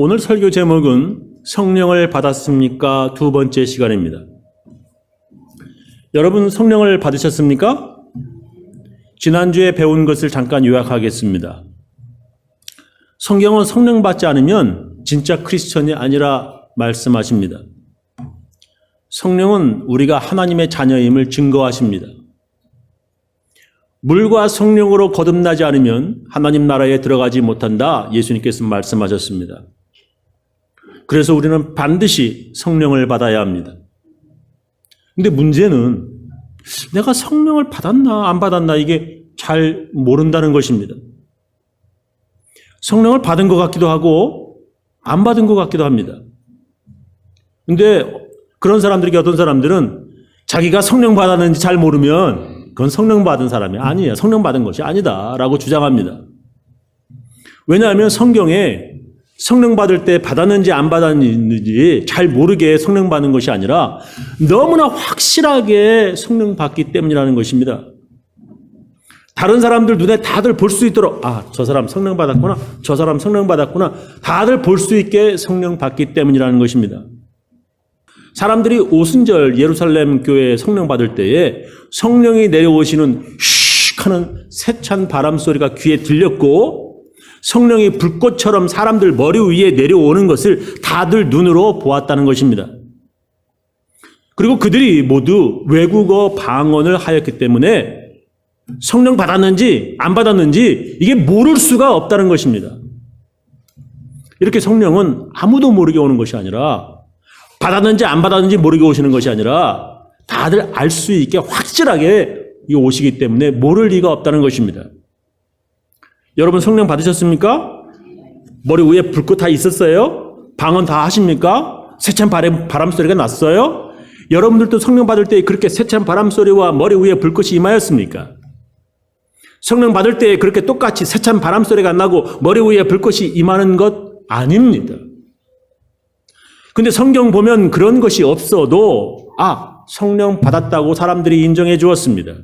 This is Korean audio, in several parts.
오늘 설교 제목은 성령을 받았습니까? 두 번째 시간입니다. 여러분 성령을 받으셨습니까? 지난주에 배운 것을 잠깐 요약하겠습니다. 성경은 성령 받지 않으면 진짜 크리스천이 아니라 말씀하십니다. 성령은 우리가 하나님의 자녀임을 증거하십니다. 물과 성령으로 거듭나지 않으면 하나님 나라에 들어가지 못한다. 예수님께서 말씀하셨습니다. 그래서 우리는 반드시 성령을 받아야 합니다. 근데 문제는 내가 성령을 받았나 안 받았나 이게 잘 모른다는 것입니다. 성령을 받은 것 같기도 하고 안 받은 것 같기도 합니다. 근데 그런 사람들이 어떤 사람들은 자기가 성령 받았는지 잘 모르면 그건 성령 받은 사람이 아니에요. 성령 받은 것이 아니다 라고 주장합니다. 왜냐하면 성경에 성령 받을 때 받았는지 안 받았는지 잘 모르게 성령 받는 것이 아니라 너무나 확실하게 성령 받기 때문이라는 것입니다. 다른 사람들 눈에 다들 볼 수 있도록 저 사람 성령 받았구나, 저 사람 성령 받았구나 다들 볼 수 있게 성령 받기 때문이라는 것입니다. 사람들이 오순절 예루살렘 교회에 성령 받을 때에 성령이 내려오시는 슉 하는 세찬 바람 소리가 귀에 들렸고 성령이 불꽃처럼 사람들 머리 위에 내려오는 것을 다들 눈으로 보았다는 것입니다. 그리고 그들이 모두 외국어 방언을 하였기 때문에 성령 받았는지 안 받았는지 이게 모를 수가 없다는 것입니다. 이렇게 성령은 아무도 모르게 오는 것이 아니라 받았는지 안 받았는지 모르게 오시는 것이 아니라 다들 알 수 있게 확실하게 오시기 때문에 모를 리가 없다는 것입니다. 여러분 성령 받으셨습니까? 머리 위에 불꽃 다 있었어요? 방언 다 하십니까? 세찬 바람 소리가 났어요? 여러분들도 성령 받을 때 그렇게 세찬 바람 소리와 머리 위에 불꽃이 임하였습니까? 성령 받을 때 그렇게 똑같이 세찬 바람 소리가 나고 머리 위에 불꽃이 임하는 것 아닙니다. 근데 성경 보면 그런 것이 없어도 성령 받았다고 사람들이 인정해 주었습니다.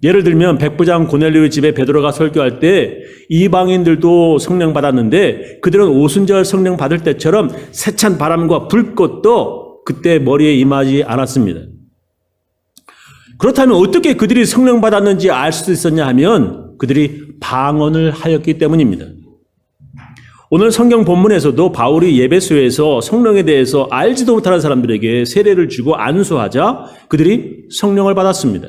예를 들면 백부장 고넬료 집에 베드로가 설교할 때 이방인들도 성령 받았는데 그들은 오순절 성령 받을 때처럼 세찬 바람과 불꽃도 그때 머리에 임하지 않았습니다. 그렇다면 어떻게 그들이 성령 받았는지 알 수 있었냐 하면 그들이 방언을 하였기 때문입니다. 오늘 성경 본문에서도 바울이 예배소에서 성령에 대해서 알지도 못하는 사람들에게 세례를 주고 안수하자 그들이 성령을 받았습니다.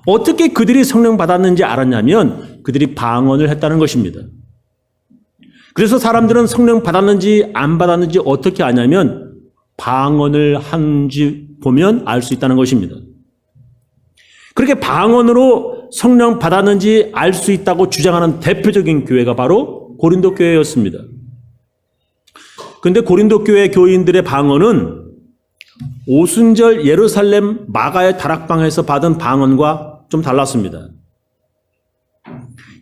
어떻게 그들이 성령 받았는지 알았냐면 그들이 방언을 했다는 것입니다. 그래서 사람들은 성령 받았는지 안 받았는지 어떻게 아냐면 방언을 한지 보면 알 수 있다는 것입니다. 그렇게 방언으로 성령 받았는지 알 수 있다고 주장하는 대표적인 교회가 바로 고린도 교회였습니다. 그런데 고린도 교회 교인들의 방언은 오순절 예루살렘 마가의 다락방에서 받은 방언과 좀 달랐습니다.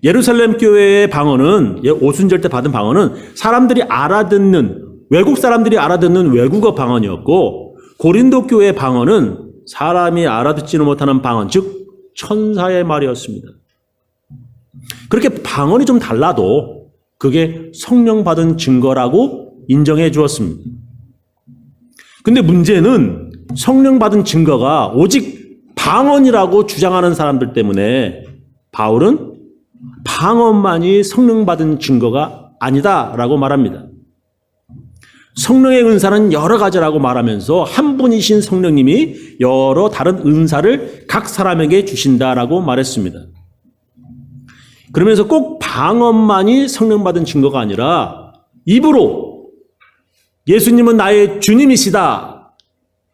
예루살렘 교회의 방언은 오순절 때 받은 방언은 사람들이 알아듣는 외국 사람들이 알아듣는 외국어 방언이었고 고린도 교회의 방언은 사람이 알아듣지는 못하는 방언, 즉 천사의 말이었습니다. 그렇게 방언이 좀 달라도 그게 성령 받은 증거라고 인정해 주었습니다. 근데 문제는 성령 받은 증거가 오직 방언이라고 주장하는 사람들 때문에 바울은 방언만이 성령 받은 증거가 아니다라고 말합니다. 성령의 은사는 여러 가지라고 말하면서 한 분이신 성령님이 여러 다른 은사를 각 사람에게 주신다라고 말했습니다. 그러면서 꼭 방언만이 성령 받은 증거가 아니라 입으로 예수님은 나의 주님이시다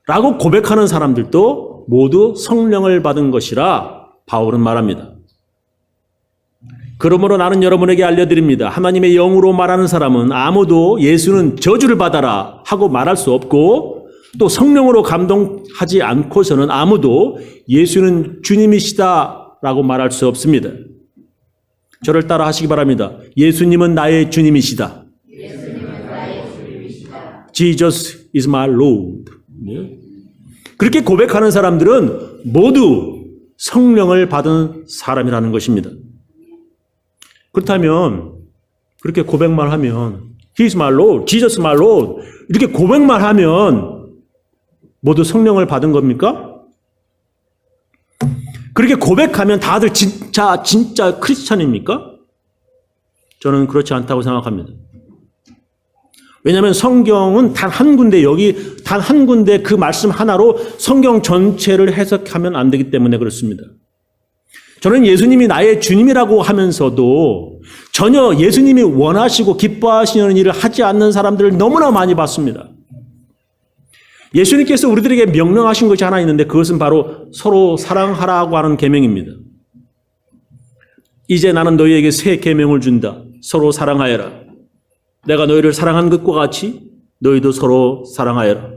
라고 고백하는 사람들도 모두 성령을 받은 것이라 바울은 말합니다. 그러므로 나는 여러분에게 알려드립니다. 하나님의 영으로 말하는 사람은 아무도 예수는 저주를 받아라 하고 말할 수 없고 또 성령으로 감동하지 않고서는 아무도 예수는 주님이시다 라고 말할 수 없습니다. 저를 따라 하시기 바랍니다. 예수님은 나의 주님이시다. Jesus is my Lord. 그렇게 고백하는 사람들은 모두 성령을 받은 사람이라는 것입니다. 그렇다면 그렇게 고백만 하면 He is my Lord, Jesus my Lord 이렇게 고백만 하면 모두 성령을 받은 겁니까? 그렇게 고백하면 다들 진짜 크리스찬입니까? 저는 그렇지 않다고 생각합니다. 왜냐하면 성경은 단 한 군데 단 한 군데 그 말씀 하나로 성경 전체를 해석하면 안 되기 때문에 그렇습니다. 저는 예수님이 나의 주님이라고 하면서도 전혀 예수님이 원하시고 기뻐하시는 일을 하지 않는 사람들을 너무나 많이 봤습니다. 예수님께서 우리들에게 명령하신 것이 하나 있는데 그것은 바로 서로 사랑하라고 하는 계명입니다. 이제 나는 너희에게 새 계명을 준다. 서로 사랑하여라. 내가 너희를 사랑한 것과 같이 너희도 서로 사랑하여라.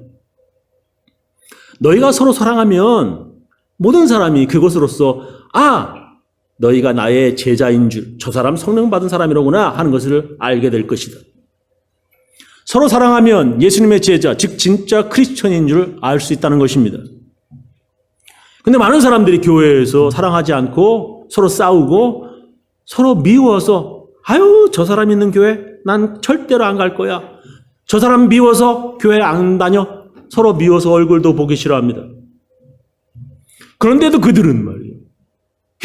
너희가 서로 사랑하면 모든 사람이 그것으로서 너희가 나의 제자인 줄, 저 사람 성령 받은 사람이로구나 하는 것을 알게 될 것이다. 서로 사랑하면 예수님의 제자, 즉 진짜 크리스천인 줄 알 수 있다는 것입니다. 근데 많은 사람들이 교회에서 사랑하지 않고 서로 싸우고 서로 미워서 저 사람 있는 교회 난 절대로 안 갈 거야. 저 사람 미워서 교회 안 다녀. 서로 미워서 얼굴도 보기 싫어합니다. 그런데도 그들은 말이에요.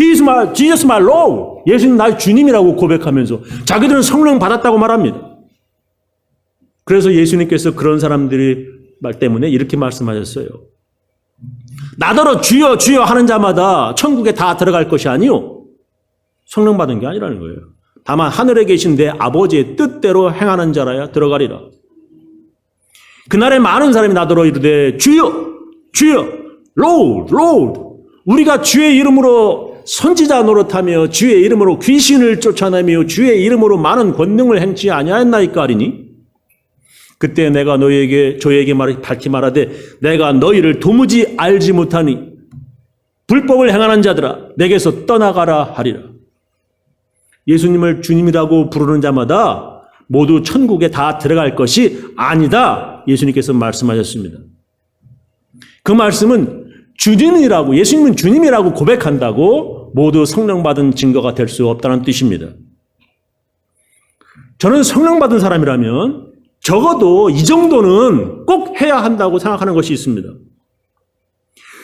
He is my, Jesus my Lord. 예수님 나의 주님이라고 고백하면서 자기들은 성령 받았다고 말합니다. 그래서 예수님께서 그런 사람들이 말 때문에 이렇게 말씀하셨어요. 나더러 주여 주여 하는 자마다 천국에 다 들어갈 것이 아니요. 성령 받은 게 아니라는 거예요. 다만 하늘에 계신 내 아버지의 뜻대로 행하는 자라야 들어가리라. 그날에 많은 사람이 나더러 이르되 주여 주여 Lord Lord 우리가 주의 이름으로 선지자 노릇하며 주의 이름으로 귀신을 쫓아내며 주의 이름으로 많은 권능을 행치 아니하였나이까 하리니 그때 내가 저에게 밝히 말하되 내가 너희를 도무지 알지 못하니 불법을 행하는 자들아 내게서 떠나가라 하리라. 예수님을 주님이라고 부르는 자마다 모두 천국에 다 들어갈 것이 아니다. 예수님께서 말씀하셨습니다. 그 말씀은 예수님은 주님이라고 고백한다고 모두 성령 받은 증거가 될 수 없다는 뜻입니다. 저는 성령 받은 사람이라면 적어도 이 정도는 꼭 해야 한다고 생각하는 것이 있습니다.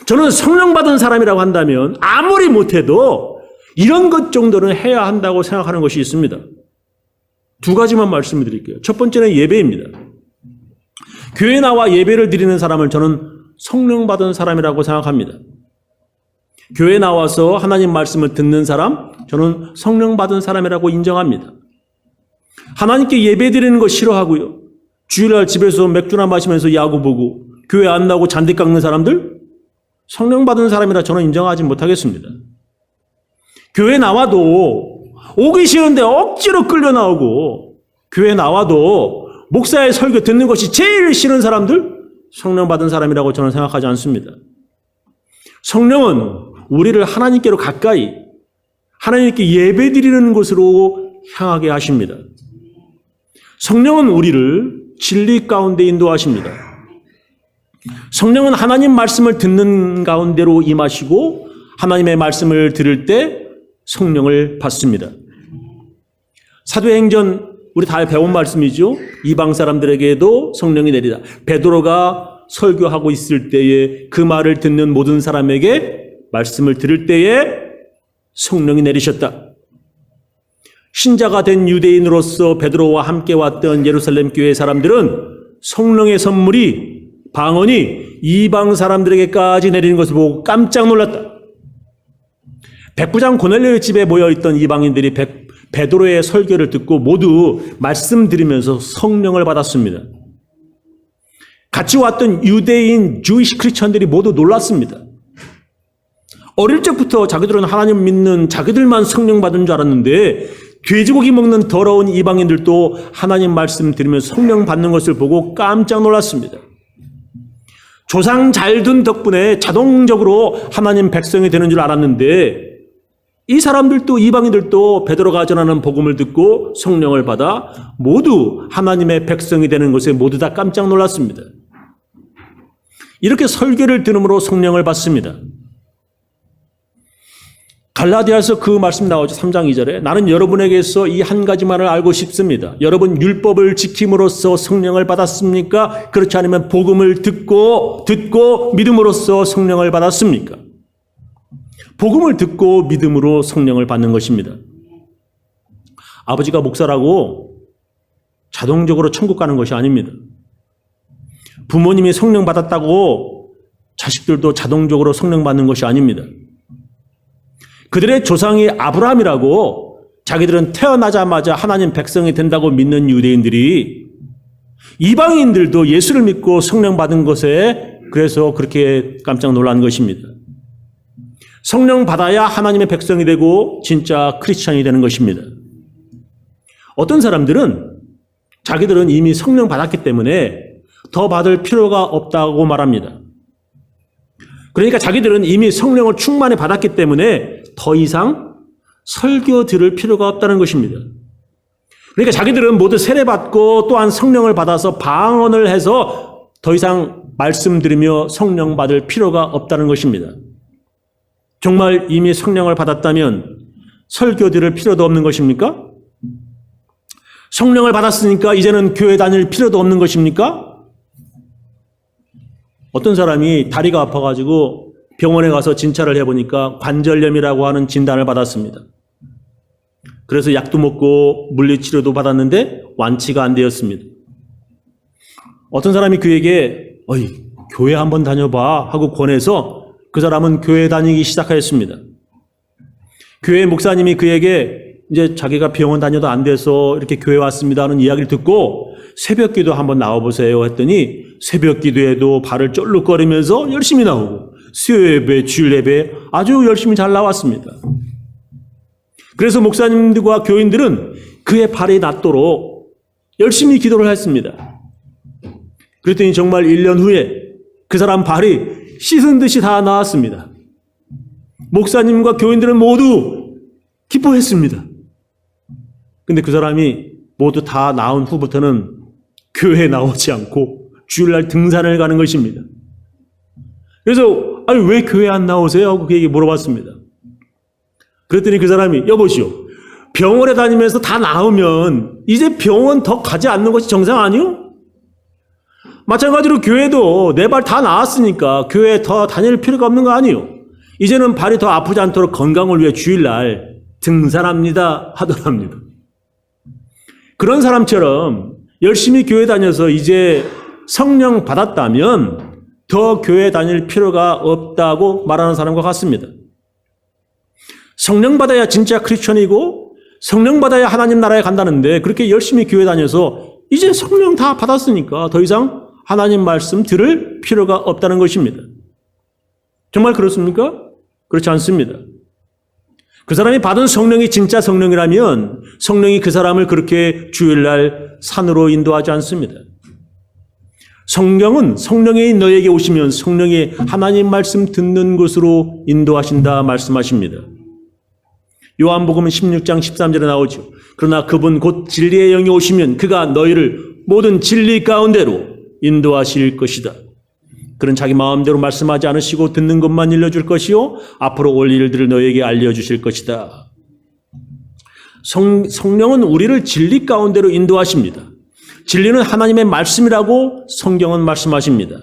저는 성령 받은 사람이라고 한다면 아무리 못해도 이런 것 정도는 해야 한다고 생각하는 것이 있습니다. 두 가지만 말씀을 드릴게요. 첫 번째는 예배입니다. 교회에 나와 예배를 드리는 사람을 저는 성령 받은 사람이라고 생각합니다. 교회에 나와서 하나님 말씀을 듣는 사람, 저는 성령 받은 사람이라고 인정합니다. 하나님께 예배 드리는 거 싫어하고요. 주일날 집에서 맥주나 마시면서 야구 보고 교회 안 나오고 잔디 깎는 사람들, 성령 받은 사람이라 저는 인정하지 못하겠습니다. 교회 나와도 오기 싫은데 억지로 끌려 나오고 교회 나와도 목사의 설교 듣는 것이 제일 싫은 사람들, 성령 받은 사람이라고 저는 생각하지 않습니다. 성령은 우리를 하나님께로 가까이 하나님께 예배 드리는 곳으로 향하게 하십니다. 성령은 우리를 진리 가운데 인도하십니다. 성령은 하나님 말씀을 듣는 가운데로 임하시고 하나님의 말씀을 들을 때 성령을 받습니다. 사도행전 우리 다 배운 말씀이죠. 이방 사람들에게도 성령이 내리다. 베드로가 설교하고 있을 때에 그 말을 듣는 모든 사람에게 말씀을 들을 때에 성령이 내리셨다. 신자가 된 유대인으로서 베드로와 함께 왔던 예루살렘 교회 사람들은 성령의 선물이 방언이 이방 사람들에게까지 내리는 것을 보고 깜짝 놀랐다. 백부장 고넬료의 집에 모여있던 이방인들이 베드로의 설교를 듣고 모두 말씀 들으면서 성령을 받았습니다. 같이 왔던 유대인 주이시 크리스천들이 모두 놀랐습니다. 어릴 적부터 자기들은 하나님 믿는 자기들만 성령 받은 줄 알았는데 돼지고기 먹는 더러운 이방인들도 하나님 말씀 들으면서 성령 받는 것을 보고 깜짝 놀랐습니다. 조상 잘 둔 덕분에 자동적으로 하나님 백성이 되는 줄 알았는데 이 사람들도 이방인들도 베드로가 전하는 복음을 듣고 성령을 받아 모두 하나님의 백성이 되는 것에 모두 다 깜짝 놀랐습니다. 이렇게 설교를 들음으로 성령을 받습니다. 갈라디아서 그 말씀 나오죠. 3장 2절에 나는 여러분에게서 이 한 가지만을 알고 싶습니다. 여러분 율법을 지킴으로써 성령을 받았습니까? 그렇지 않으면 복음을 듣고 믿음으로써 성령을 받았습니까? 복음을 듣고 믿음으로 성령을 받는 것입니다. 아버지가 목사라고 자동적으로 천국 가는 것이 아닙니다. 부모님이 성령 받았다고 자식들도 자동적으로 성령 받는 것이 아닙니다. 그들의 조상이 아브라함이라고 자기들은 태어나자마자 하나님 백성이 된다고 믿는 유대인들이 이방인들도 예수를 믿고 성령 받은 것에 그래서 그렇게 깜짝 놀란 것입니다. 성령 받아야 하나님의 백성이 되고 진짜 크리스찬이 되는 것입니다. 어떤 사람들은 자기들은 이미 성령 받았기 때문에 더 받을 필요가 없다고 말합니다. 그러니까 자기들은 이미 성령을 충만히 받았기 때문에 더 이상 설교 들을 필요가 없다는 것입니다. 그러니까 자기들은 모두 세례받고 또한 성령을 받아서 방언을 해서 더 이상 말씀 들으며 성령 받을 필요가 없다는 것입니다. 정말 이미 성령을 받았다면 설교 들을 필요도 없는 것입니까? 성령을 받았으니까 이제는 교회 다닐 필요도 없는 것입니까? 어떤 사람이 다리가 아파가지고 병원에 가서 진찰을 해보니까 관절염이라고 하는 진단을 받았습니다. 그래서 약도 먹고 물리치료도 받았는데 완치가 안 되었습니다. 어떤 사람이 그에게 교회 한번 다녀봐 하고 권해서 그 사람은 교회 다니기 시작하였습니다. 교회 목사님이 그에게 이제 자기가 병원 다녀도 안 돼서 이렇게 교회 왔습니다 하는 이야기를 듣고 새벽 기도 한번 나와보세요 했더니 새벽 기도에도 발을 쩔룩거리면서 열심히 나오고 수요 예배, 주일 예배 아주 열심히 잘 나왔습니다. 그래서 목사님들과 교인들은 그의 발이 낫도록 열심히 기도를 했습니다. 그랬더니 정말 1년 후에 그 사람 발이 씻은 듯이 다 나았습니다. 목사님과 교인들은 모두 기뻐했습니다. 근데 그 사람이 모두 다 나온 후부터는 교회에 나오지 않고 주일날 등산을 가는 것입니다. 그래서 왜 교회 안 나오세요? 하고 그에게 물어봤습니다. 그랬더니 그 사람이 여보시오, 병원에 다니면서 다 나으면 이제 병원 더 가지 않는 것이 정상 아니요? 마찬가지로 교회도 내 발 다 나았으니까 교회에 더 다닐 필요가 없는 거 아니요? 이제는 발이 더 아프지 않도록 건강을 위해 주일날 등산합니다 하더랍니다. 그런 사람처럼 열심히 교회 다녀서 이제 성령 받았다면 더 교회 다닐 필요가 없다고 말하는 사람과 같습니다. 성령 받아야 진짜 크리스천이고 성령 받아야 하나님 나라에 간다는데 그렇게 열심히 교회 다녀서 이제 성령 다 받았으니까 더 이상 하나님 말씀 들을 필요가 없다는 것입니다. 정말 그렇습니까? 그렇지 않습니다. 그 사람이 받은 성령이 진짜 성령이라면 성령이 그 사람을 그렇게 주일날 산으로 인도하지 않습니다. 성령이 너에게 오시면 성령이 하나님 말씀 듣는 곳으로 인도하신다 말씀하십니다. 요한복음 16장 13절에 나오죠. 그러나 그분 곧 진리의 영이 오시면 그가 너희를 모든 진리 가운데로 인도하실 것이다. 그는 자기 마음대로 말씀하지 않으시고 듣는 것만 일러줄 것이요 앞으로 올 일들을 너희에게 알려주실 것이다. 성령은 우리를 진리 가운데로 인도하십니다. 진리는 하나님의 말씀이라고 성경은 말씀하십니다.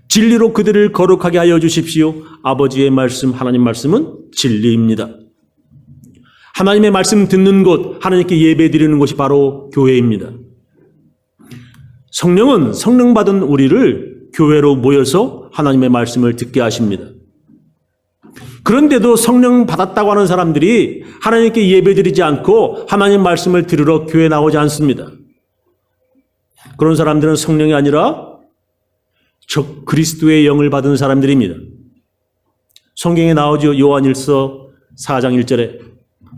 진리로 그들을 거룩하게 하여 주십시오. 아버지의 말씀, 하나님 말씀은 진리입니다. 하나님의 말씀 듣는 곳, 하나님께 예배 드리는 곳이 바로 교회입니다. 성령은 성령 받은 우리를 교회로 모여서 하나님의 말씀을 듣게 하십니다. 그런데도 성령 받았다고 하는 사람들이 하나님께 예배드리지 않고 하나님 말씀을 들으러 교회에 나오지 않습니다. 그런 사람들은 성령이 아니라 적 그리스도의 영을 받은 사람들입니다. 성경에 나오죠. 요한일서 4장 1절에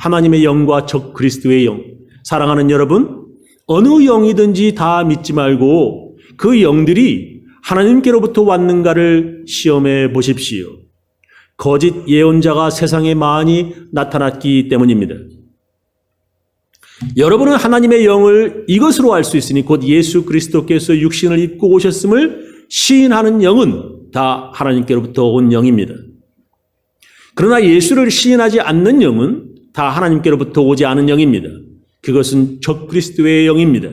하나님의 영과 적 그리스도의 영. 사랑하는 여러분, 어느 영이든지 다 믿지 말고 그 영들이 하나님께로부터 왔는가를 시험해 보십시오. 거짓 예언자가 세상에 많이 나타났기 때문입니다. 여러분은 하나님의 영을 이것으로 알 수 있으니 곧 예수 그리스도께서 육신을 입고 오셨음을 시인하는 영은 다 하나님께로부터 온 영입니다. 그러나 예수를 시인하지 않는 영은 다 하나님께로부터 오지 않은 영입니다. 그것은 적그리스도의 영입니다.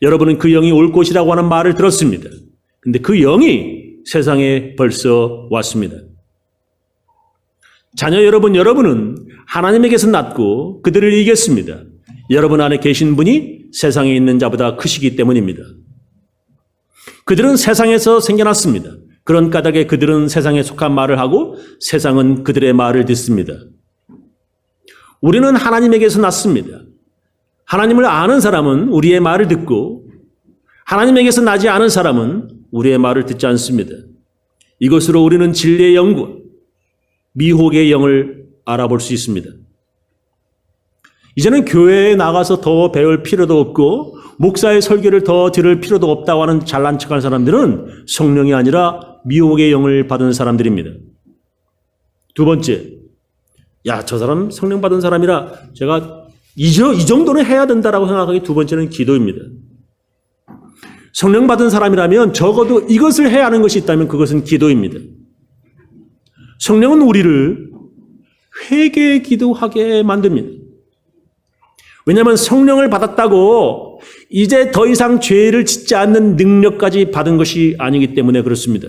여러분은 그 영이 올 것이라고 하는 말을 들었습니다. 근데 그 영이 세상에 벌써 왔습니다. 자녀 여러분은 하나님에게서 났고 그들을 이겼습니다. 여러분 안에 계신 분이 세상에 있는 자보다 크시기 때문입니다. 그들은 세상에서 생겨났습니다. 그런 까닭에 그들은 세상에 속한 말을 하고 세상은 그들의 말을 듣습니다. 우리는 하나님에게서 났습니다. 하나님을 아는 사람은 우리의 말을 듣고 하나님에게서 나지 않은 사람은 우리의 말을 듣지 않습니다. 이것으로 우리는 진리의 영과 미혹의 영을 알아볼 수 있습니다. 이제는 교회에 나가서 더 배울 필요도 없고 목사의 설교를 더 들을 필요도 없다고 하는 잘난 척한 사람들은 성령이 아니라 미혹의 영을 받은 사람들입니다. 두 번째, 야, 저 사람 성령 받은 사람이라 제가 이 정도는 해야 된다라고 생각하기 두 번째는 기도입니다. 성령 받은 사람이라면 적어도 이것을 해야 하는 것이 있다면 그것은 기도입니다. 성령은 우리를 회개 기도하게 만듭니다. 왜냐하면 성령을 받았다고 이제 더 이상 죄를 짓지 않는 능력까지 받은 것이 아니기 때문에 그렇습니다.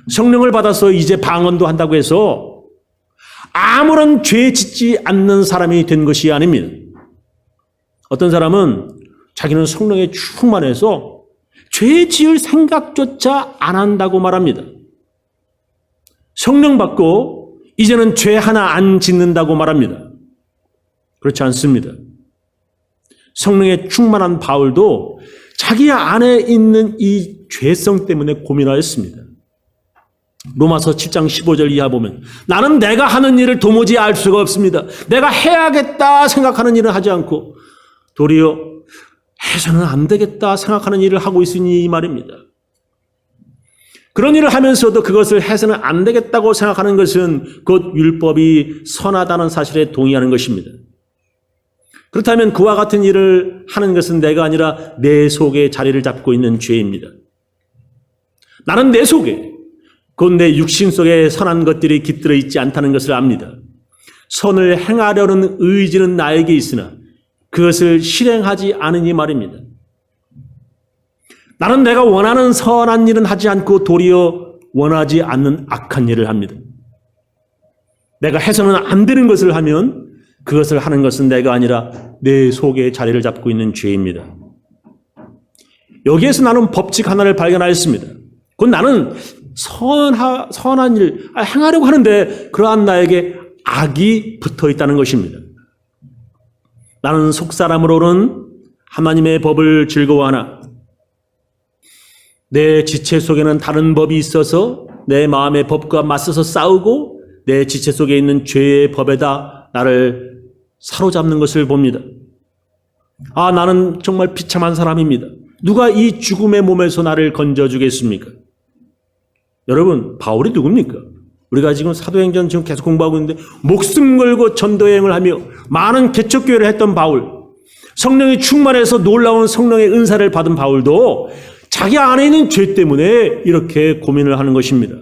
성령을 받아서 이제 방언도 한다고 해서 아무런 죄 짓지 않는 사람이 된 것이 아닙니다. 어떤 사람은 자기는 성령에 충만해서 죄 지을 생각조차 안 한다고 말합니다. 성령 받고 이제는 죄 하나 안 짓는다고 말합니다. 그렇지 않습니다. 성령에 충만한 바울도 자기 안에 있는 이 죄성 때문에 고민하였습니다. 로마서 7장 15절 이하 보면 나는 내가 하는 일을 도무지 알 수가 없습니다. 내가 해야겠다 생각하는 일을 하지 않고 도리어 해서는 안 되겠다 생각하는 일을 하고 있으니 이 말입니다. 그런 일을 하면서도 그것을 해서는 안 되겠다고 생각하는 것은 곧 율법이 선하다는 사실에 동의하는 것입니다. 그렇다면 그와 같은 일을 하는 것은 내가 아니라 내 속에 자리를 잡고 있는 죄입니다. 나는 내 속에 곧 내 육신 속에 선한 것들이 깃들어 있지 않다는 것을 압니다. 선을 행하려는 의지는 나에게 있으나 그것을 실행하지 않으니 말입니다. 나는 내가 원하는 선한 일은 하지 않고 도리어 원하지 않는 악한 일을 합니다. 내가 해서는 안 되는 것을 하면 그것을 하는 것은 내가 아니라 내 속에 자리를 잡고 있는 죄입니다. 여기에서 나는 법칙 하나를 발견하였습니다. 곧 나는 선한 일 행하려고 하는데 그러한 나에게 악이 붙어 있다는 것입니다. 나는 속사람으로는 하나님의 법을 즐거워하나 내 지체 속에는 다른 법이 있어서 내 마음의 법과 맞서서 싸우고 내 지체 속에 있는 죄의 법에다 나를 사로잡는 것을 봅니다. 아, 나는 정말 비참한 사람입니다. 누가 이 죽음의 몸에서 나를 건져주겠습니까? 여러분, 바울이 누굽니까? 우리가 지금 사도행전 지금 계속 공부하고 있는데 목숨 걸고 전도여행을 하며 많은 개척교회를 했던 바울, 성령이 충만해서 놀라운 성령의 은사를 받은 바울도 자기 안에 있는 죄 때문에 이렇게 고민을 하는 것입니다.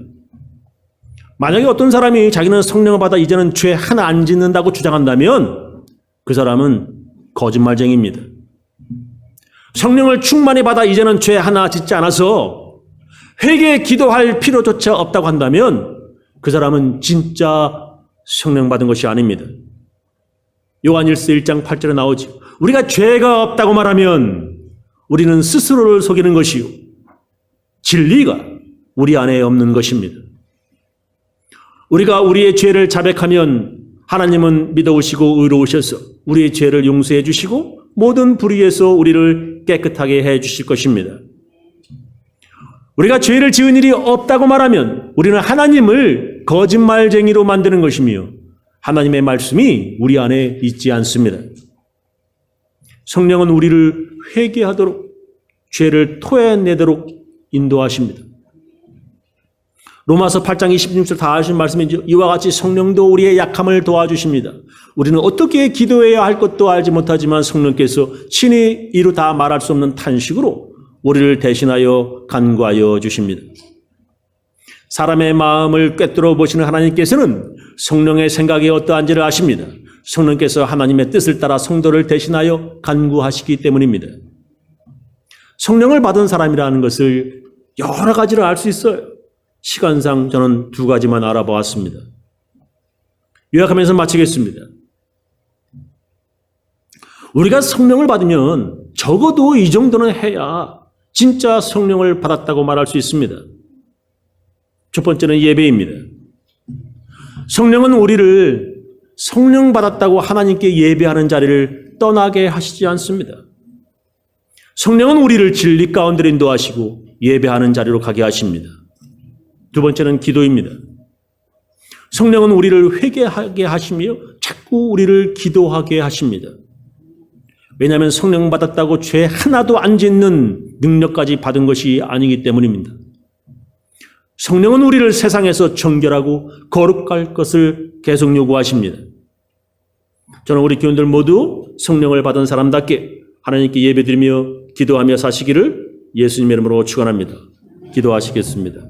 만약에 어떤 사람이 자기는 성령을 받아 이제는 죄 하나 안 짓는다고 주장한다면 그 사람은 거짓말쟁이입니다. 성령을 충만히 받아 이제는 죄 하나 짓지 않아서 회개 기도할 필요조차 없다고 한다면 그 사람은 진짜 성령 받은 것이 아닙니다. 요한일서 1장 8절에 나오죠. 우리가 죄가 없다고 말하면 우리는 스스로를 속이는 것이요 진리가 우리 안에 없는 것입니다. 우리가 우리의 죄를 자백하면 하나님은 믿어오시고 의로우셔서 우리의 죄를 용서해 주시고 모든 불의에서 우리를 깨끗하게 해 주실 것입니다. 우리가 죄를 지은 일이 없다고 말하면 우리는 하나님을 거짓말쟁이로 만드는 것이며 하나님의 말씀이 우리 안에 있지 않습니다. 성령은 우리를 회개하도록 죄를 토해내도록 인도하십니다. 로마서 8장 26절 다 아시는 말씀이죠. 이와 같이 성령도 우리의 약함을 도와주십니다. 우리는 어떻게 기도해야 할 것도 알지 못하지만 성령께서 친히 이루 다 말할 수 없는 탄식으로 우리를 대신하여 간구하여 주십니다. 사람의 마음을 꿰뚫어 보시는 하나님께서는 성령의 생각이 어떠한지를 아십니다. 성령께서 하나님의 뜻을 따라 성도를 대신하여 간구하시기 때문입니다. 성령을 받은 사람이라는 것을 여러 가지를 알 수 있어요. 시간상 저는 두 가지만 알아보았습니다. 요약하면서 마치겠습니다. 우리가 성령을 받으면 적어도 이 정도는 해야 진짜 성령을 받았다고 말할 수 있습니다. 첫 번째는 예배입니다. 성령은 우리를 성령 받았다고 하나님께 예배하는 자리를 떠나게 하시지 않습니다. 성령은 우리를 진리 가운데로 인도하시고 예배하는 자리로 가게 하십니다. 두 번째는 기도입니다. 성령은 우리를 회개하게 하시며 자꾸 우리를 기도하게 하십니다. 왜냐하면 성령 받았다고 죄 하나도 안 짓는 능력까지 받은 것이 아니기 때문입니다. 성령은 우리를 세상에서 정결하고 거룩할 것을 계속 요구하십니다. 저는 우리 교인들 모두 성령을 받은 사람답게 하나님께 예배드리며 기도하며 사시기를 예수님의 이름으로 축원합니다. 기도하시겠습니다.